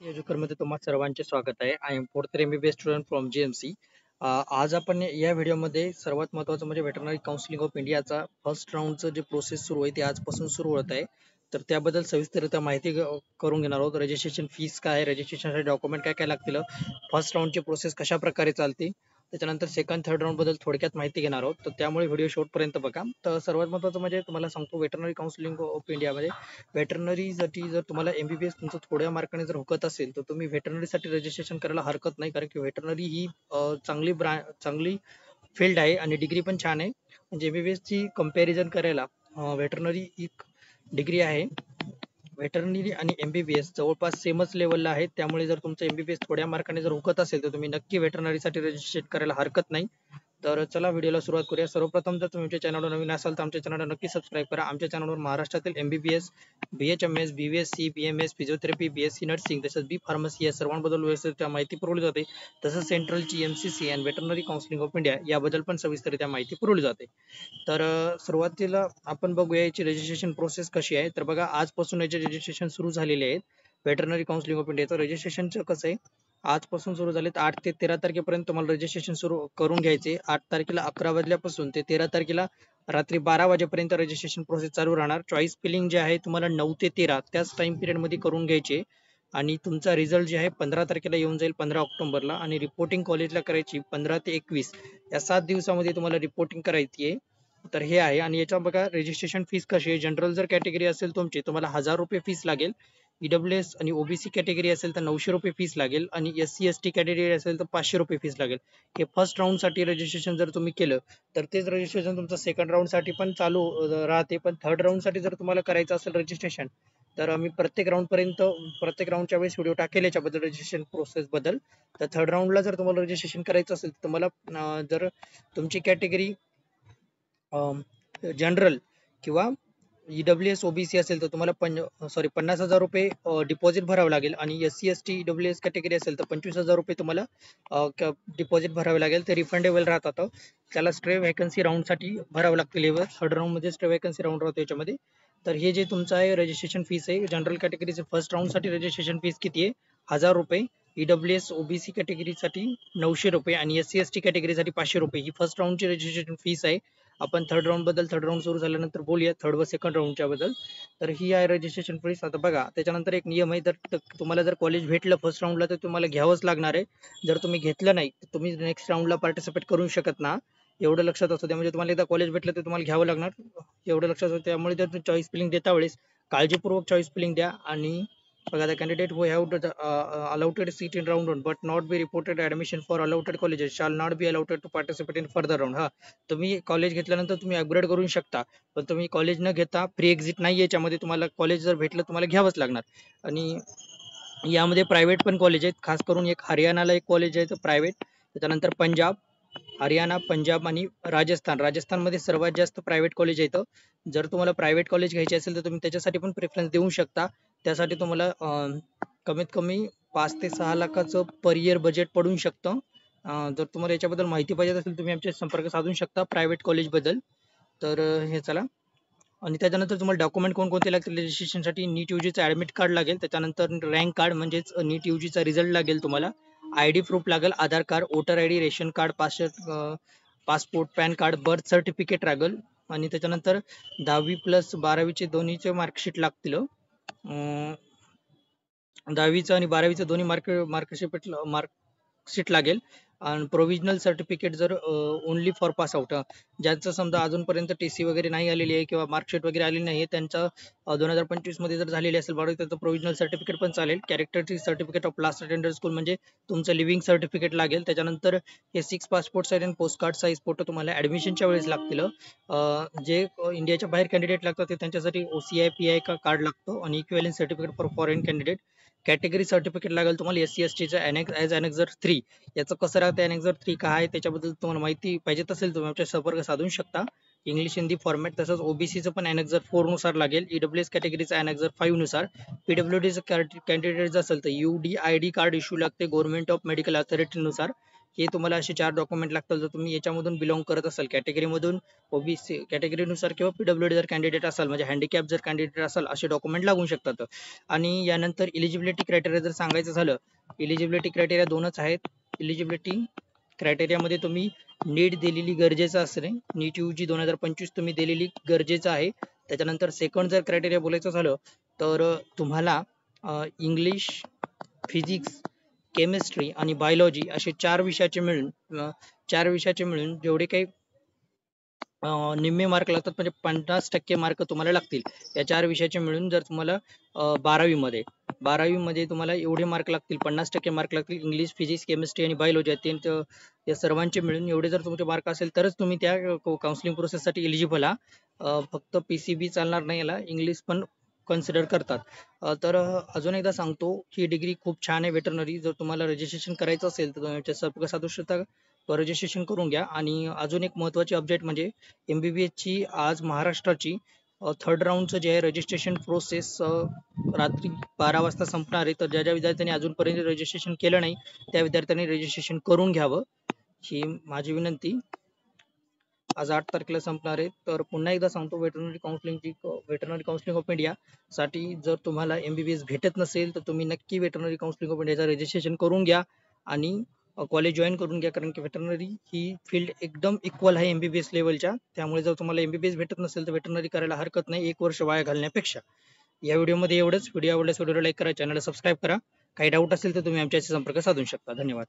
एज्युकेटमध्ये तुम्हा सर्वांचे स्वागत आहे. I am fourth MBBS student from GMC. आज आपण या व्हिडिओमध्ये सर्वात महत्त्वाचं म्हणजे व्हेटरनरी काउन्सिलिंग ऑफ इंडियाचा फर्स्ट राऊंडचं जे प्रोसेस सुरू आहे ते आजपासून सुरू होत आहे. तर त्याबद्दल सविस्तररित्या माहिती करून घेणार आहोत. रजिस्ट्रेशन फीस काय आहे, रजिस्ट्रेशनसाठी डॉक्युमेंट काय काय लागतील, फर्स्ट राऊंडची प्रोसेस कशा प्रकारे चालते, त्याच्यानंतर सेकंड थर्ड राऊंड बद्दल थोडक्यात माहिती घेणार आहोत. तर त्यामुळे व्हिडिओ शेवटपर्यंत बघा. तर सर्वात महत्त्वाचं म्हणजे तुम्हाला सांगतो व्हेटरनरी काउन्सिलिंग ऑफ इंडियामध्ये व्हेटरनरीसाठी जर तुम्हाला एमबीबीएस तुमचं थोड्या मार्काने जर हुकत असेल तर तुम्ही व्हेटरनरीसाठी रजिस्ट्रेशन करायला हरकत नाही, कारण की व्हेटरनरी ही चांगली फील्ड आहे आणि डिग्री पण छान आहे. म्हणजे एमबीबीएस ची कंपॅरिझन करायला व्हेटरनरी एक डिग्री आहे. व्हेटरनरी आणि एमबीबीएस जवळपास सेमच लेवलला आहेत. त्यामुळे जर तुमचं एमबीबीएस थोड्या मार्काने जर हुकत असेल तर तुम्ही नक्की व्हेटरनरीसाठी रजिस्ट्रेशन करायला हरकत नाही. तर चला व्हिडिओला सुरुवात करूया. सर्वप्रथम जर तुम्ही आमच्या चॅनलवर नवीन असाल तर आमच्या चॅनलला नक्की सबस्क्राईब करा. आमच्या चॅनलवर महाराष्ट्रातील MBBS, BHMS, BVSc, BMS, physiotherapy, BSc nursing तसेच बी फार्मसी या सर्वांबद्दल व्यवस्थित माहिती पुरवली जाते. तसंच सेंट्रलची MCC and veterinary counselling of India याबद्दल पण सविस्तररित्या माहिती पुरवली जाते. तर सुरुवातीला आपण बघूया याची रजिस्ट्रेशन प्रोसेस कशी आहे. तर बघा, आजपासून याचे रजिस्ट्रेशन सुरू झालेले आहेत. व्हेटरनरी काउन्सिलिंग ऑफ इंडियाचं रजिस्ट्रेशनचं कसं आहे, आजपासून सुरू झालेत. 8 ते 13 तारखेपर्यंत तुम्हाला रजिस्ट्रेशन सुरू करून घ्यायचे. 8 तारखेला 11 वाजल्यापासून ते 13 तारखेला रात्री 12 वाजेपर्यंत रजिस्ट्रेशन प्रोसेस चालू राहणार. चॉईस फिलिंग जे आहे तुम्हाला 9 ते 13 त्याच टाइम पिरियड मध्ये करून घ्यायचे आणि तुमचा रिझल्ट जे आहे 15 तारखेला येऊन जाईल, 15 ऑक्टोबरला. आणि रिपोर्टिंग कॉलेजला करायची 15 ते 21 या 7 दिवसामध्ये तुम्हाला रिपोर्टिंग करायची आहे. तर हे आहे. आणि याच्या बघा रजिस्ट्रेशन फीस कशी आहे. जनरल जर कॅटेगरी असेल तुमची तुम्हाला 1000 रुपये फीस लागेल. ईडब्ल्यूएस आणि ओबीसी कॅटेगरी असेल तर 900 रुपये फीस लागेल आणि एससी एसटी कॅटेगरी असेल तर 500 रुपये फीस लागेल. हे फर्स्ट राऊंड साठी रजिस्ट्रेशन जर तुम्ही केलं तर तेच रजिस्ट्रेशन तुमचं सेकंड राऊंड साठी पण चालू राहते. पण थर्ड राऊंड साठी जर तुम्हाला करायचं असेल रजिस्ट्रेशन तर आम्ही प्रत्येक राऊंडच्या वेळेस व्हिडिओ टाकेल याच्याबद्दल रजिस्ट्रेशन प्रोसेस बद्दल. तर थर्ड राऊंडला जर तुम्हाला रजिस्ट्रेशन करायचं असेल तर तुम्हाला जर तुमची कॅटेगरी जनरल किंवा ईडब्ल्यूएस ओबीसी असेल तर तुम्हाला 50,000 रुपये डिपॉझिट भरावं लागेल. आणि एससी एसटी ईडब्ल्यूएस कॅटेगरी असेल तर 25,000 रुपये तुम्हाला डिपॉझिट भरावे लागेल. ते रिफंडेबल राहतात. त्याला स्ट्रे व्हॅकन्सी राऊंड साठी भरावं लागतील. थर्ड राऊंड मध्ये स्ट्रे व्हॅकन्सी राऊंड राहतो याच्यामध्ये. तर हे जे तुमचं आहे रजिस्ट्रेशन फीस आहे, जनरल कॅटेगरीचे फर्स्ट राऊंड साठी रजिस्ट्रेशन फीस किती आहे, 1000 रुपये. ईडब्ल्यूएस ओबीसी कॅटेगरीसाठी 900 रुपये आणि एससी एसटी कॅटेगरीसाठी 500 रुपये ही फर्स्ट राऊंडची रजिस्ट्रेशन फीस आहे. आपण थर्ड राऊंड सुरू झाल्यानंतर बोलूया थर्ड व सेकंड राऊंडच्या बद्दल. तर ही आहे रजिस्ट्रेशन फीस. आता बघा त्याच्यानंतर एक नियम आहे, तर तुम्हाला जर कॉलेज भेटलं फर्स्ट राऊंडला तर तुम्हाला घ्यावंच लागणार आहे. जर तुम्ही घेतलं नाही तर तुम्ही नेक्स्ट राऊंडला पार्टिसिपेट करू शकत ना, एवढं लक्षात असतं. त्यामुळे तुम्हाला एकदा कॉलेज भेटलं तर तुम्हाला घ्यावं लागणार, एवढं लक्षात असतं. त्यामुळे जर तुम्ही चॉईस फिलिंग देता वेळेस काळजीपूर्वक चॉईस फिलिंग द्या. आणि बघा, the candidate who have allotted seat in round 1 but not be reported admission for allotted colleges shall not be allowed to participate in further round. हा, तुम्ही कॉलेज घेतल्यानंतर तुम्ही अपग्रेड करू शकता, पण तुम्ही कॉलेज न घेता फ्री एक्झिट नाही याच्यामध्ये. तुम्हाला कॉलेज जर भेटलं तुम्हाला घ्यावंच लागणार. आणि यामध्ये प्रायव्हेट पण कॉलेज आहेत. खास करून एक हरियाणाला एक कॉलेज आहे प्रायव्हेट. त्याच्यानंतर पंजाब, हरियाणा, पंजाब आणि राजस्थानमध्ये सर्वात जास्त प्रायव्हेट कॉलेज आहेत. जर तुम्हाला प्रायव्हेट कॉलेज घ्यायचे असेल तर तुम्ही त्याच्यासाठी पण प्रेफरन्स देऊ शकता. त्यासाठी तुम्हाला कमीत कमी 5 ते 6 लाखाचं पर इयर बजेट पडू शकतं. जर तुम्हाला याच्याबद्दल माहिती पाहिजे असेल तुम्ही आमचे संपर्क साधू शकता प्रायव्हेट कॉलेज बद्दल. तर हे चला. आणि त्याच्यानंतर तुम्हाला डॉक्युमेंट कोणकोणते लागतील रजिस्ट्रेशनसाठी. नीट यूजीचं ॲडमिट कार्ड लागेल. त्याच्यानंतर रँक कार्ड म्हणजेच नीट यूजीचा रिझल्ट लागेल तुम्हाला. आयडी प्रूफ लागेल, Aadhaar card, voter ID, ration card, passport, PAN card, birth certificate लागेल. आणि त्याच्यानंतर 10वी प्लस 12वीचे दोन्हीचे मार्कशीट लागतील. 10वीचं आणि 12वीचं दोन्ही मार्कशीट लागेल. आणि प्रोव्हिजनल सर्टिफिकेट जर ओनली फॉर पास आउट, ज्यांचं समजा अजूनपर्यंत टीसी वगैरे नाही आलेली आहे किंवा मार्कशीट वगैरे आलेली नाही, त्यांचं 2025 मध्ये जर झालेली असेल बरोबर त्याचं प्रोव्हिजनल सर्टिफिकेट पण चालेल. Character certificate of last attender school म्हणजे तुमचं लिव्हिंग सर्टिफिकेट लागेल. त्याच्यानंतर हे 6 पासपोर्ट साईज आणि पोस्ट कार्ड साईज फोटो तुम्हाला ऍडमिशनच्या वेळेस लागतील. जे इंडियाच्या बाहेर कॅन्डिडेट लागतात ते त्यांच्यासाठी OCI PI का कार्ड लागतो. आणि equivalent certificate for foreign candidate. Category certificate लागेल तुम्हाला SC STचं ॲज ॲनेक्झर 3. याचं कसं राहतं ॲनेक्झर 3 काय आहे त्याच्याबद्दल तुम्हाला माहिती पाहिजे असेल तुम्ही आमच्या संपर्क साधू शकता. English Hindi format. तसंच ओबीसीचं पण ॲनेक्झर 4 नुसार लागेल. ईडब्ल्यूएस कॅटेगरीचं ॲनेक्झर 5 नुसार. पीडब्ल्यूडीचं कॅन्डिडेट जर असेल तर UDID कार्ड इश्यू लागते गव्हर्नमेंट ऑफ मेडिकल अथॉरिटी नुसार. हे तुम्हाला असे 4 डॉक्युमेंट लागतात. जर तुम्ही याच्यामधून बिलॉंग करत असाल कॅटेगरीमधून, ओबीसी कॅटेगरीनुसार किंवा पीडब्ल्यूडी जर कॅन्डिडेट असाल, म्हणजे हँडिकॅप जर कॅन्डिडेट असाल, असे डॉक्युमेंट लागू शकतात. आणि यानंतर इलिजिबिलिटी क्रायटेरिया जर सांगायचं झालं, इलिजिबिलिटी क्रायटेरिया 2च आहेत. इलिजिबिलिटी क्रायटेरियामध्ये तुम्ही नीट दिलेली गरजेचं असणे, नीट यूजी 2025 तुम्ही दिलेली गरजेचं आहे. त्याच्यानंतर सेकंड जर क्रायटेरिया बोलायचं झालं तर तुम्हाला इंग्लिश, फिजिक्स, केमिस्ट्री आणि बायोलॉजी असे 4 विषयाचे मिळून जेवढे काही निम्मे मार्क लागतात, म्हणजे 50% मार्क तुम्हाला लागतील या 4 विषयाचे मिळून. जर तुम्हाला 12वी मध्ये तुम्हाला एवढे मार्क लागतील, 50% मार्क लागतील इंग्लिश, फिजिक्स, केमिस्ट्री आणि बायोलॉजी या सर्वांचे मिळून एवढे जर तुमचे मार्क असेल तरच तुम्ही त्या काउन्सिलिंग प्रोसेससाठी एलिजिबल आहात. फक्त PCB चालणार नाही, याला इंग्लिश पण कन्सिडर करतात. तर अजून एकदा सांगतो, ही डिग्री खूप छान आहे वेटरनरी. जर तुम्हाला रजिस्ट्रेशन करायचं असेल तर तुमच्या संपर्क साधू शकता, रजिस्ट्रेशन करून घ्या. आणि अजून एक महत्त्वाची अपडेट म्हणजे MBBS ची आज महाराष्ट्राची 3rd राऊंडचं जे आहे रजिस्ट्रेशन प्रोसेस रात्री 12 वाजता संपणार आहे. तर ज्या ज्या विद्यार्थ्यांनी अजूनपर्यंत रजिस्ट्रेशन केलं नाही त्या विद्यार्थ्यांनी रजिस्ट्रेशन करून घ्यावं, ही माझी विनंती. आज 8 तारखेला संपणार आहे. तर पुन्हा एकदा सांगतो, वेटरनरी काउन्सिलिंग ऑफ इंडिया साठी जर तुम्हाला MBBS भेटत नसेल तर तुम्ही नक्की वेटरनरी काउन्सिलिंग ऑफ इंडियाचं रजिस्ट्रेशन करून घ्या आणि कॉलेज जॉईन करून घ्या. कारण की वेटरनरी ही फील्ड एकदम इक्वल आहे MBBS लेवलच्या. त्यामुळे जर तुम्हाला MBBS भेटत नसेल तर वेटरनरी करायला हरकत नाही, 1 वर्ष वाया घालण्यापेक्षा. या व्हिडिओमध्ये एवढंच. व्हिडिओ आवडल्यास व्हिडिओला लाईक करा, चॅनलला सबस्क्राईब करा. काही डाऊट असेल तर तुम्ही आमच्याशी संपर्क साधू शकता. धन्यवाद.